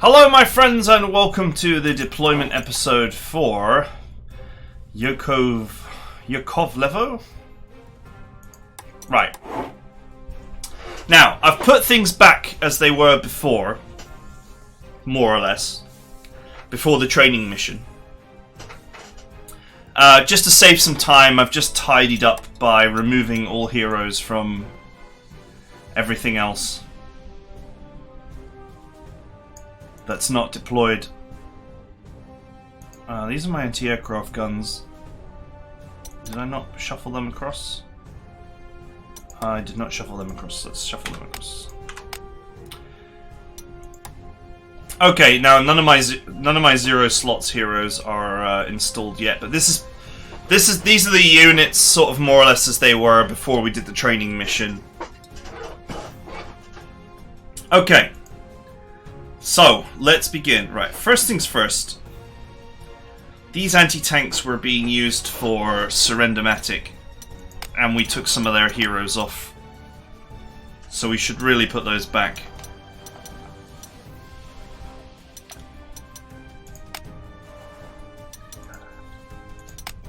Hello my friends and welcome to the deployment episode for Yakovlevo? Right. Now, I've put things back as they were before, more or less, before the training mission. Just to save some time, I've just tidied up by removing all heroes from everything else that's not deployed. These are my anti-aircraft guns. Did I not shuffle them across? I did not shuffle them across. Let's shuffle them across. Okay, now none of my zero slots heroes are installed yet, but these are the units sort of more or less as they were before we did the training mission. Okay. So, let's begin. Right, first things first. These anti-tanks were being used for Surrendermatic, and we took some of their heroes off. So we should really put those back.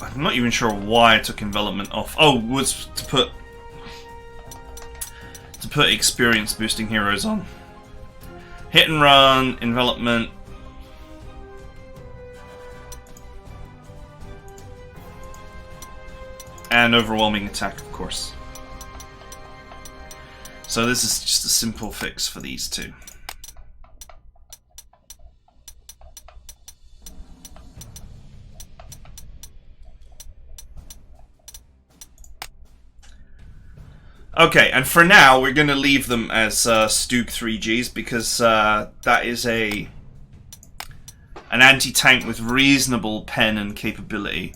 I'm not even sure why I took envelopment off. Oh, it was to put experience boosting heroes on. Hit and run, envelopment. And overwhelming attack, of course. So this is just a simple fix for these two. Okay, and for now we're going to leave them as Stug 3Gs because that is an anti-tank with reasonable pen and capability.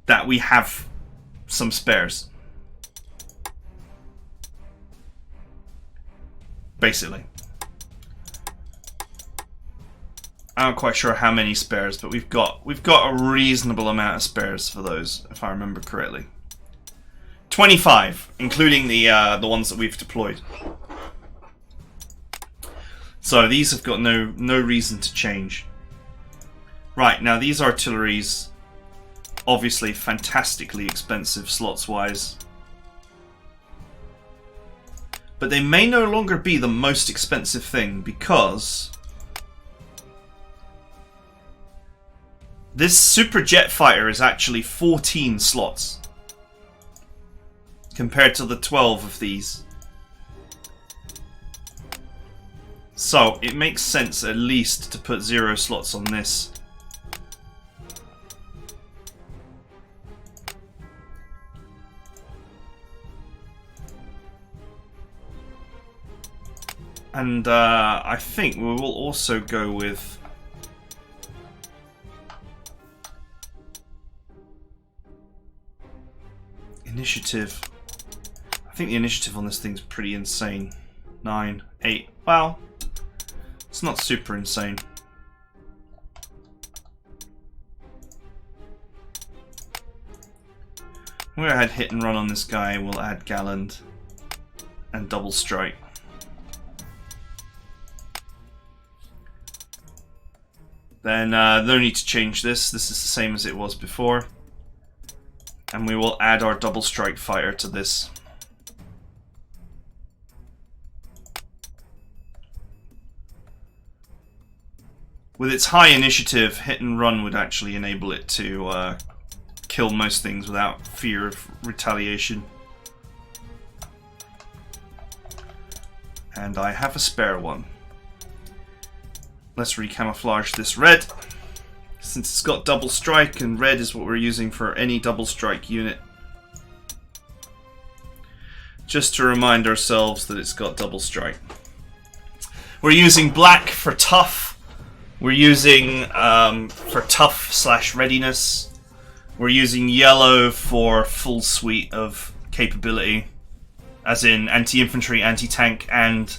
That we have some spares. Basically. I'm not quite sure how many spares, but we've got a reasonable amount of spares for those, if I remember correctly. 25, including the ones that we've deployed. So these have got no reason to change. Right, now these artilleries, obviously fantastically expensive slots wise, but they may no longer be the most expensive thing because this super jet fighter is actually 14 slots compared to the 12 of these. So it makes sense at least to put 0 slots on this. And I think we will also go with initiative. I think the initiative on this thing's pretty insane. 9, 8. Well, it's not super insane. We're gonna add hit and run on this guy. We'll add Gallant and double strike. Then no need to change this. This is the same as it was before. And we will add our double strike fighter to this. With its high initiative, hit and run would actually enable it to kill most things without fear of retaliation. And I have a spare one. Let's recamouflage this red. Since it's got double strike, and red is what we're using for any double strike unit. Just to remind ourselves that it's got double strike. We're using black for tough. We're using for tough / readiness. We're using yellow for full suite of capability. As in anti-infantry, anti-tank, and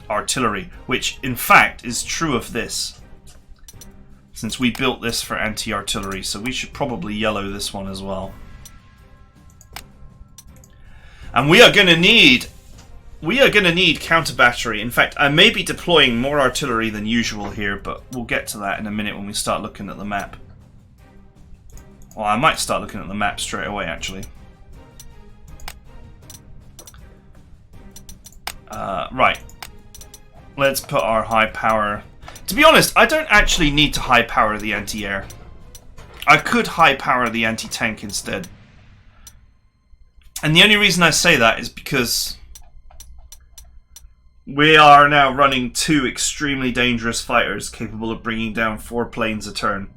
artillery, which in fact is true of this. since we built this for anti-artillery, so we should probably yellow this one as well. And we are going to need counter battery. In fact, I may be deploying more artillery than usual here, but we'll get to that in a minute when we start looking at the map. Well, I might start looking at the map straight away, actually. Right. Let's put our high power... To be honest, I don't actually need to high power the anti-air. I could high power the anti-tank instead. And the only reason I say that is because we are now running 2 extremely dangerous fighters capable of bringing down 4 planes a turn.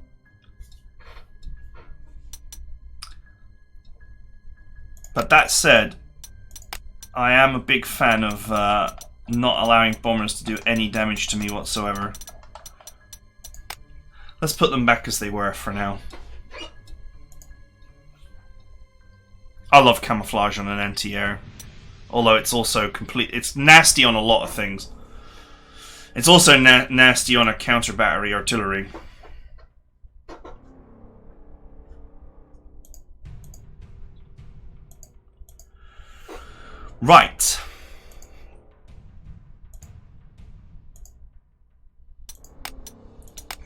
But that said, I am a big fan of not allowing bombers to do any damage to me whatsoever. Let's put them back as they were for now. I love camouflage on an anti-air, although it's also it's nasty on a lot of things. It's also nasty on a counter battery artillery. Right.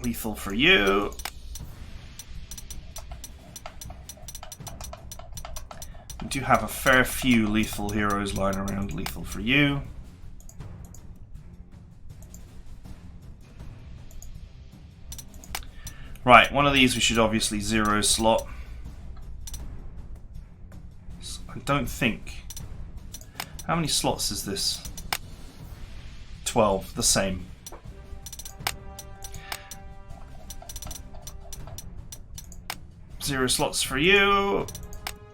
Lethal for you. We do have a fair few lethal heroes lying around. Lethal for you. Right, one of these we should obviously 0 slot. I don't think... How many slots is this? 12, the same. Zero slots for you.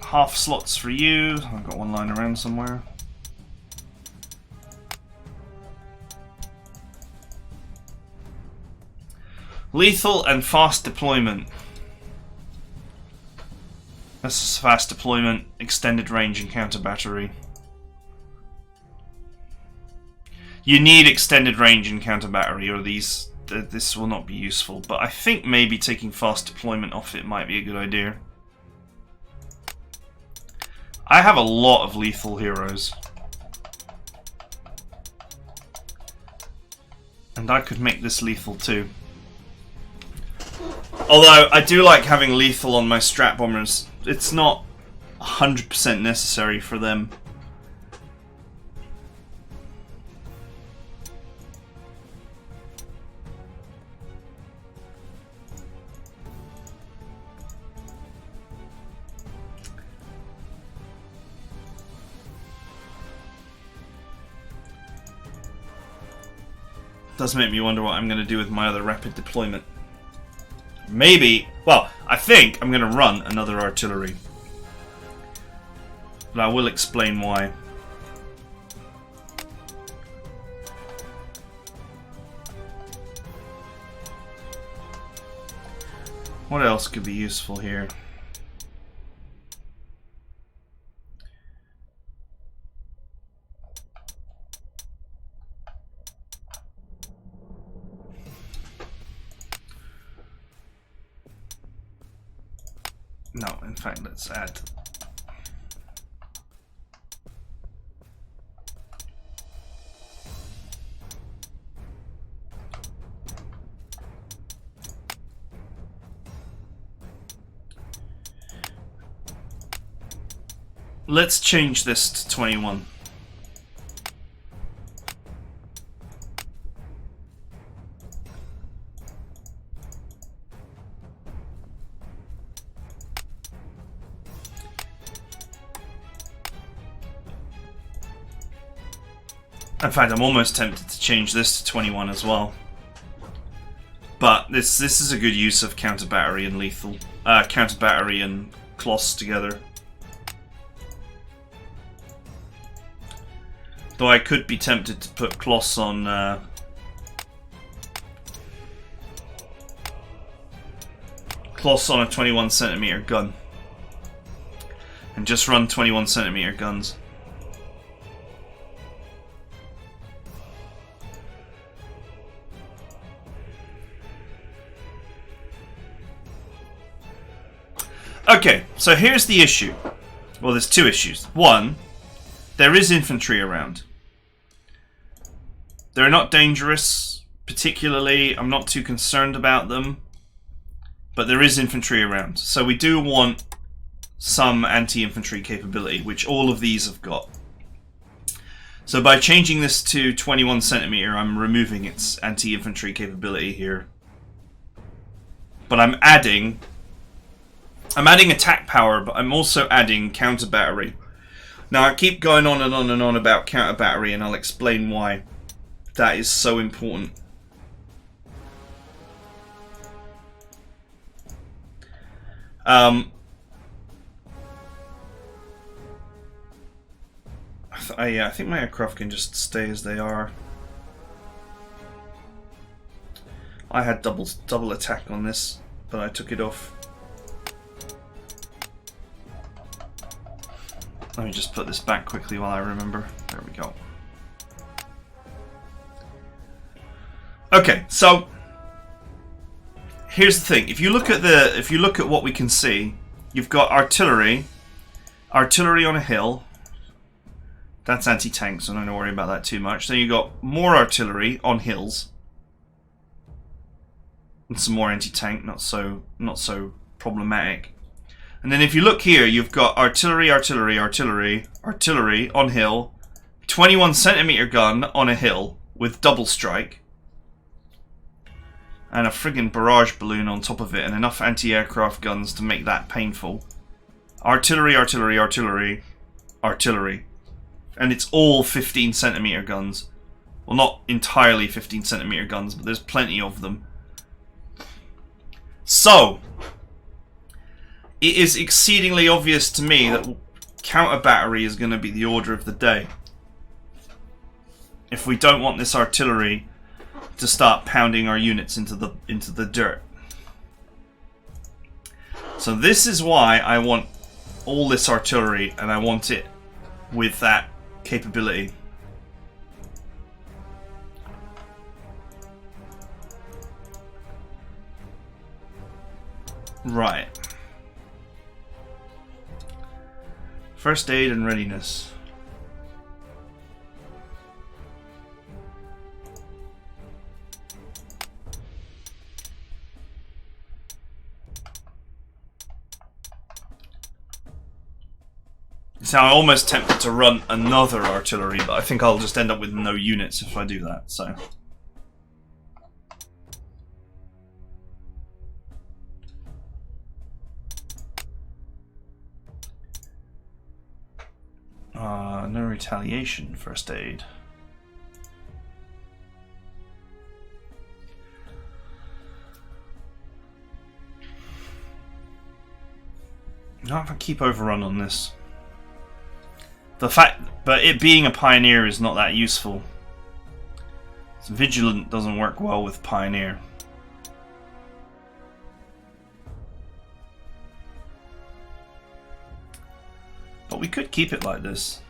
Half slots for you. I've got one lying around somewhere. Lethal and fast deployment. This is fast deployment, extended range, and counter battery. You need extended range and counter battery, or this will not be useful. But I think maybe taking fast deployment off it might be a good idea. I have a lot of lethal heroes, and I could make this lethal too. Although I do like having lethal on my strat bombers. It's not 100% necessary for them. Does make me wonder what I'm going to do with my other rapid deployment. Maybe, well, I think I'm going to run another artillery. But I will explain why. What else could be useful here? No, in fact, let's add. Let's change this to 21. In fact, I'm almost tempted to change this to 21 as well. But this is a good use of counter battery and lethal, counter battery and Kloss together. Though I could be tempted to put Kloss on a 21cm gun and just run 21cm guns. Okay, so here's the issue. Well, there's two issues. One, there is infantry around. They're not dangerous, particularly. I'm not too concerned about them. But there is infantry around. So we do want some anti-infantry capability, which all of these have got. So by changing this to 21 centimeter, I'm removing its anti-infantry capability here. But I'm adding attack power, but I'm also adding counter battery. Now I keep going on and on and on about counter battery, and I'll explain why that is so important. I think my aircraft can just stay as they are. I had double attack on this, but I took it off. Let me just put this back quickly while I remember. There we go. Okay, so here's the thing. If you look at what we can see, you've got artillery on a hill. That's anti-tank, so I don't have to worry about that too much. Then you've got more artillery on hills. And some more anti-tank, not so problematic. And then if you look here, you've got artillery on hill, 21 centimeter gun on a hill with double strike, and a friggin' barrage balloon on top of it, and enough anti-aircraft guns to make that painful. Artillery. And it's all 15 centimeter guns. Well, not entirely 15 centimeter guns, but there's plenty of them. So, it is exceedingly obvious to me that counter battery is going to be the order of the day. If we don't want this artillery to start pounding our units into the dirt. So this is why I want all this artillery, and I want it with that capability. Right. First aid and readiness. So I'm almost tempted to run another artillery, but I think I'll just end up with no units if I do that, so. No retaliation, first aid. Not if I keep overrun on this. But it being a pioneer is not that useful. So vigilant doesn't work well with pioneer. But we could keep it like this.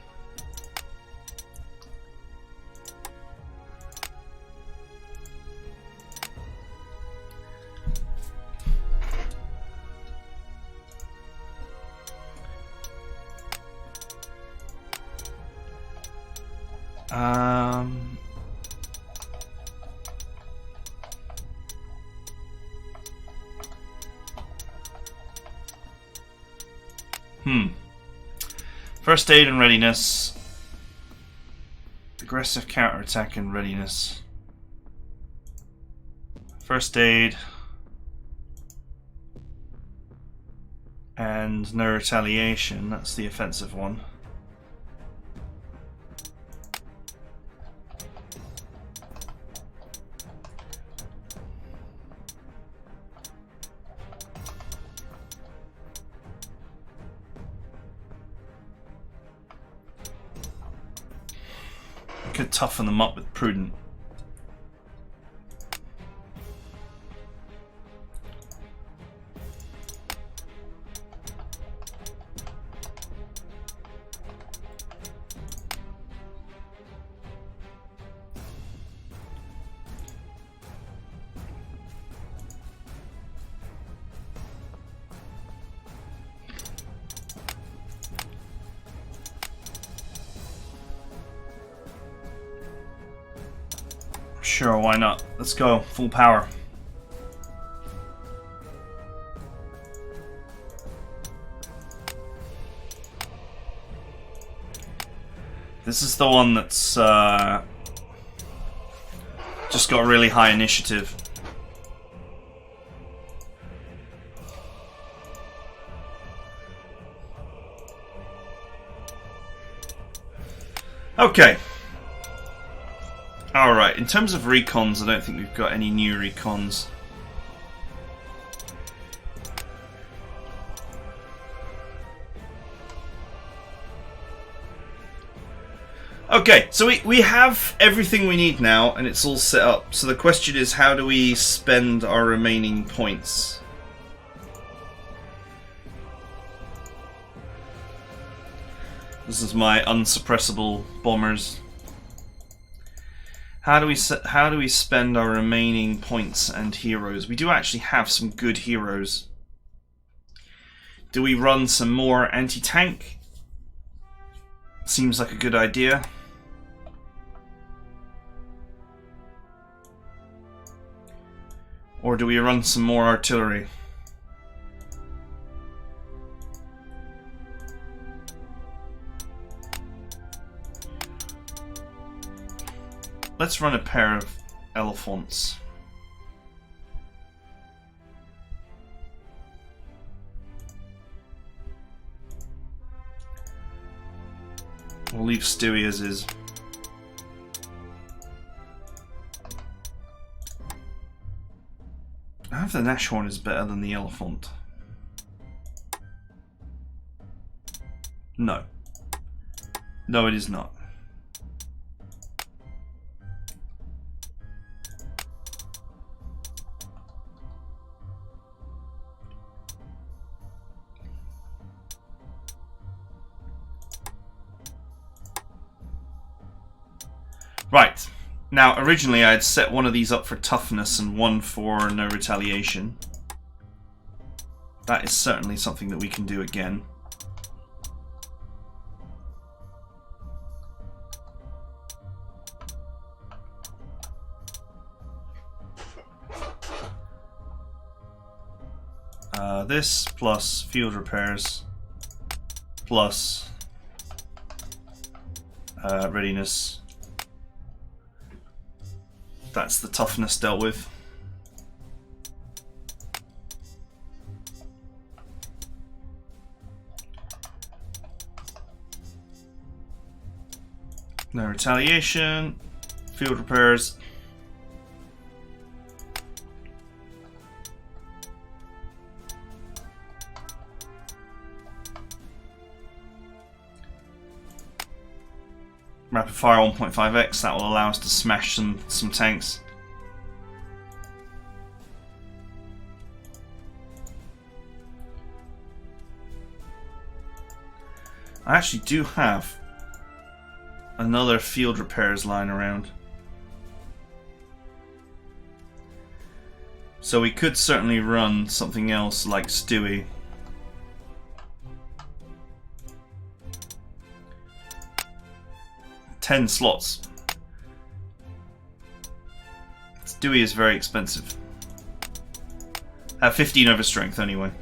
First aid and readiness. Aggressive counterattack and readiness. First aid. And no retaliation, that's the offensive one. Could toughen them up with prudent. Sure, why not? Let's go. Full power. This is the one that's just got really high initiative. Okay. Alright, in terms of recons, I don't think we've got any new recons. Okay, so we have everything we need now, and it's all set up. So the question is, how do we spend our remaining points? This is my unsuppressible bombers. How do we spend our remaining points and heroes? We do actually have some good heroes. Do we run some more anti-tank? Seems like a good idea. Or do we run some more artillery? Let's run a pair of elephants. We'll leave Stewie as is. I have the Nashorn is better than the elephant. No. No, it is not. Right. Now, originally I had set one of these up for toughness and one for no retaliation. That is certainly something that we can do again. This plus field repairs plus readiness. That's the toughness dealt with. No retaliation, field repairs. Rapid fire 1.5x, that will allow us to smash some tanks. I actually do have another field repairs lying around. So we could certainly run something else like Stewie. Ten slots. Stewie is very expensive. Have 15 over strength anyway.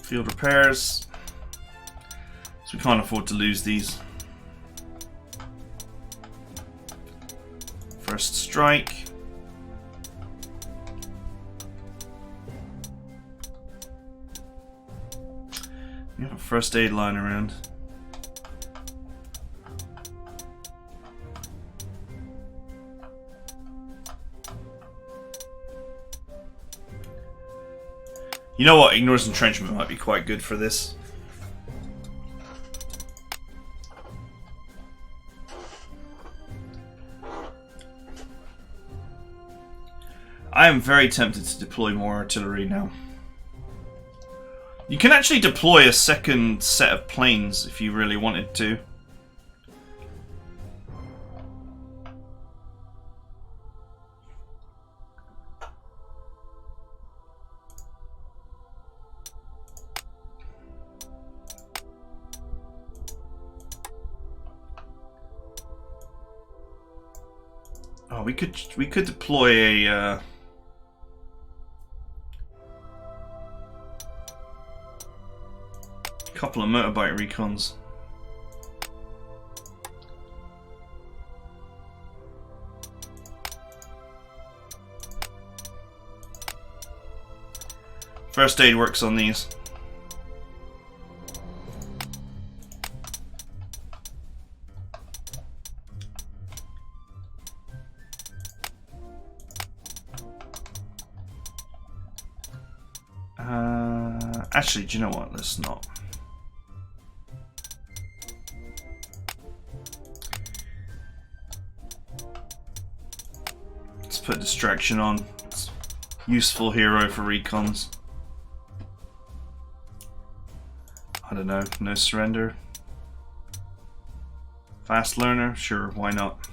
Field repairs. So we can't afford to lose these. First strike. We have a first aid line around. You know what? Ignores entrenchment might be quite good for this. I am very tempted to deploy more artillery now. You can actually deploy a second set of planes if you really wanted to. Oh, we could deploy a couple of motorbike recons. First aid works on these. Actually, do you know what? Let's not. Let's put distraction on. It's useful hero for recons. I don't know. No surrender. Fast learner? Sure, why not?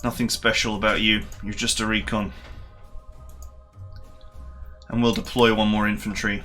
Nothing special about you. You're just a recon. And we'll deploy one more infantry.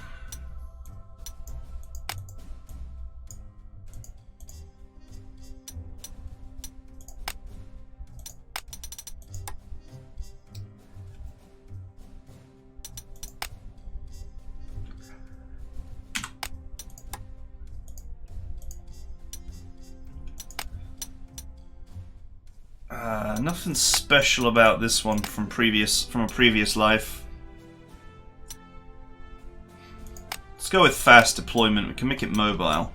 Nothing special about this one from a previous life. Let's go with fast deployment. We can make it mobile.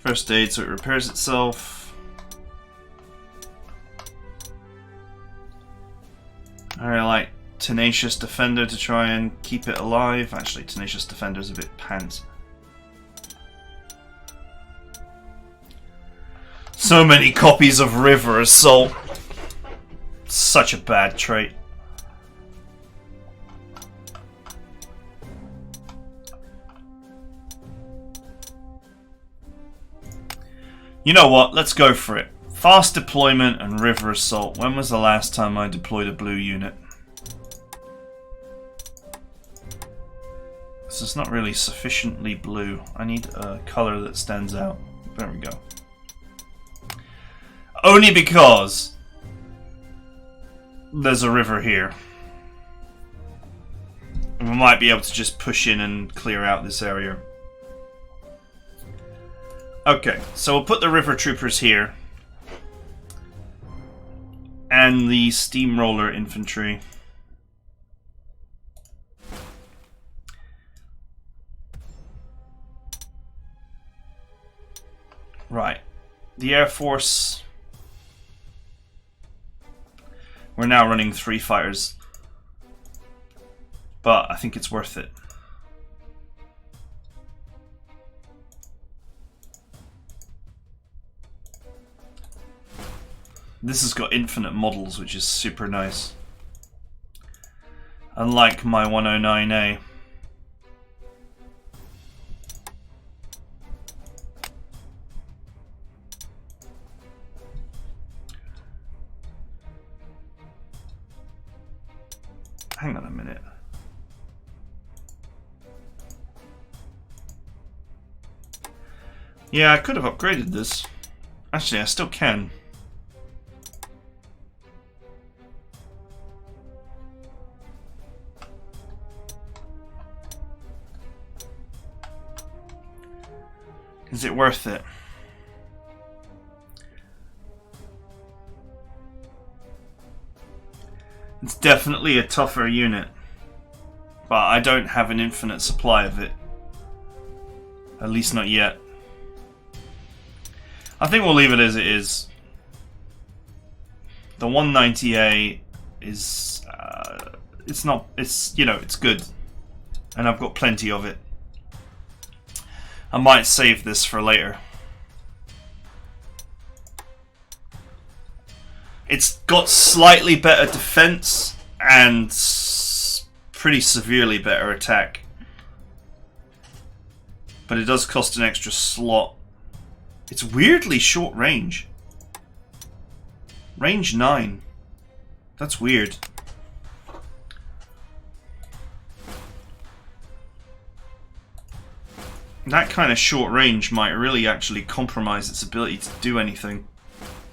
First aid, so it repairs itself. I like Tenacious Defender to try and keep it alive. Actually, Tenacious Defender's a bit pants. So many copies of River Assault. Such a bad trait. You know what? Let's go for it. Fast deployment and River Assault. When was the last time I deployed a blue unit? This is not really sufficiently blue. I need a color that stands out. There we go. Only because there's a river here. And we might be able to just push in and clear out this area. Okay, so we'll put the river troopers here. And the steamroller infantry. Right. The Air Force... We're now running 3 fighters, but I think it's worth it. This has got infinite models, which is super nice. Unlike my 109A. Hang on a minute. Yeah, I could have upgraded this. Actually, I still can. Is it worth it? It's definitely a tougher unit, but I don't have an infinite supply of it. At least not yet. I think we'll leave it as it is. The 190A is, it's not, it's, you know, it's good. And I've got plenty of it. I might save this for later. It's got slightly better defense and pretty severely better attack. But it does cost an extra slot It's weirdly short range. Range 9. That's weird. That kind of short range might really actually compromise its ability to do anything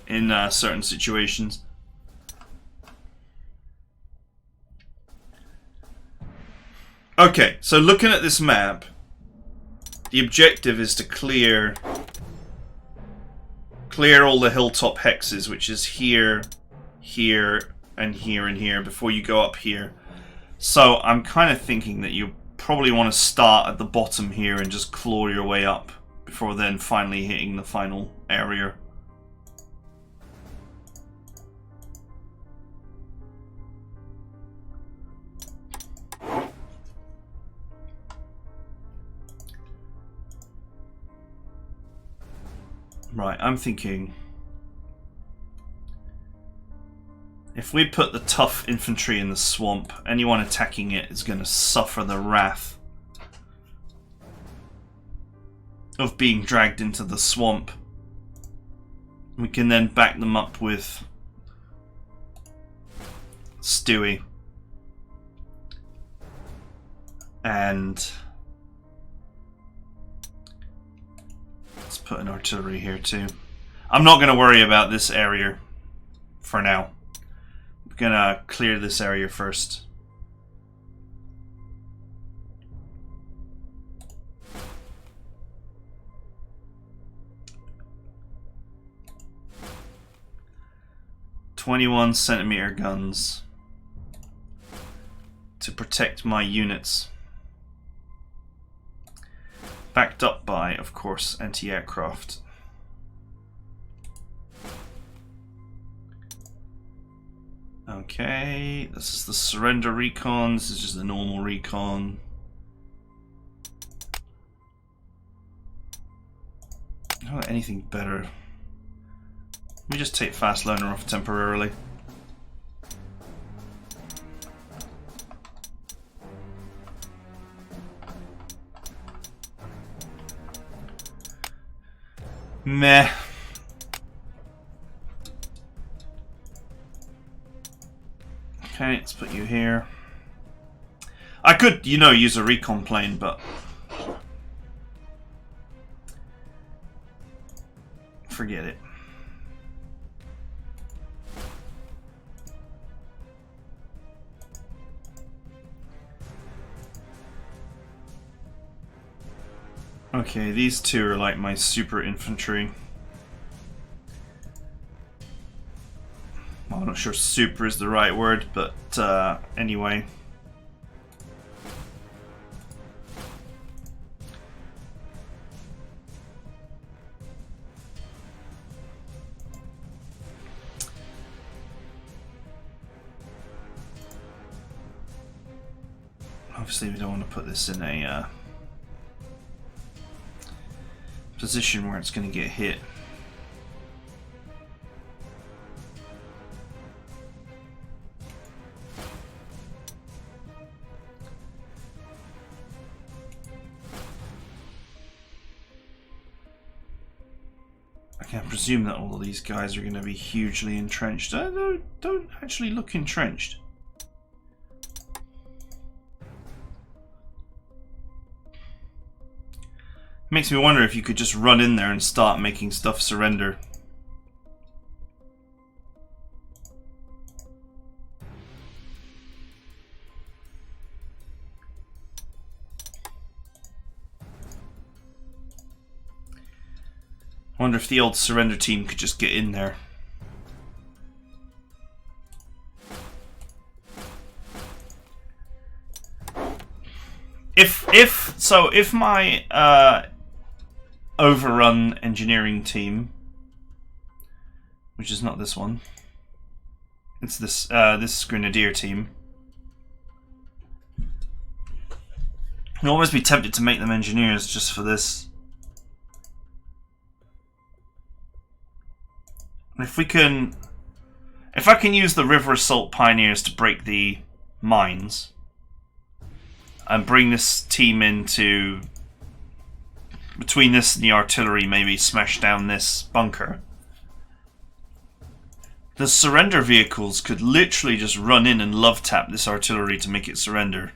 in certain situations. Okay, so looking at this map, the objective is to clear all the hilltop hexes, which is here, here, and here, and here, before you go up here. So I'm kind of thinking that you probably want to start at the bottom here and just claw your way up before then finally hitting the final area. Right, I'm thinking if we put the tough infantry in the swamp, anyone attacking it is going to suffer the wrath of being dragged into the swamp. We can then back them up with Stewie. And let's put an artillery here too. I'm not going to worry about this area for now. I'm going to clear this area first. .21cm guns to protect my units. Backed up by, of course, anti-aircraft. Okay, this is the surrender recon. This is just the normal recon. I don't have anything better. Let me just take fast learner off temporarily. Meh. Okay, let's put you here. I could, you know, use a recon plane, but forget it. Okay, these two are like my super infantry. Well, I'm not sure super is the right word, but anyway. Obviously we don't want to put this in a position where it's going to get hit. I can presume that all of these guys are going to be hugely entrenched. Don't actually look entrenched. Makes me wonder if you could just run in there and start making stuff surrender. I wonder if the old surrender team could just get in there. If my overrun engineering team, which is not this one, it's this this grenadier team. I'd almost be tempted to make them engineers just for this. If I can use the River Assault Pioneers to break the mines and bring this team in to between this and the artillery, maybe smash down this bunker. The surrender vehicles could literally just run in and love tap this artillery to make it surrender.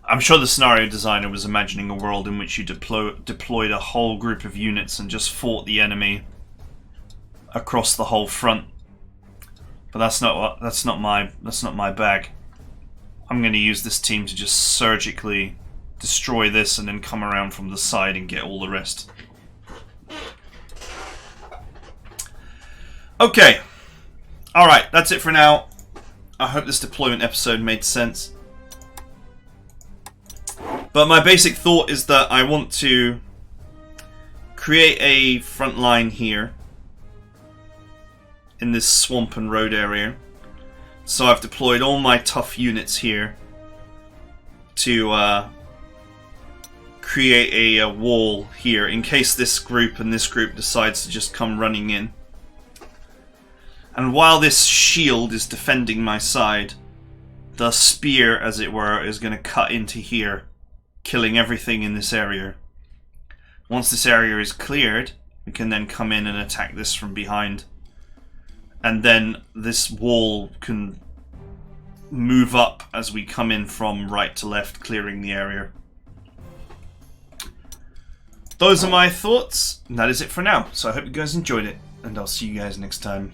I'm sure the scenario designer was imagining a world in which you deployed a whole group of units and just fought the enemy across the whole front. But that's not my bag. I'm going to use this team to just surgically destroy this and then come around from the side and get all the rest. Okay. Alright, that's it for now. I hope this deployment episode made sense. But my basic thought is that I want to create a front line here in this swamp and road area. So I've deployed all my tough units here to create a wall here in case this group and this group decides to just come running in. And while this shield is defending my side, the spear, as it were, is going to cut into here, killing everything in this area. Once this area is cleared, we can then come in and attack this from behind. And then this wall can move up as we come in from right to left, clearing the area. Those are my thoughts, and that is it for now. So I hope you guys enjoyed it, and I'll see you guys next time.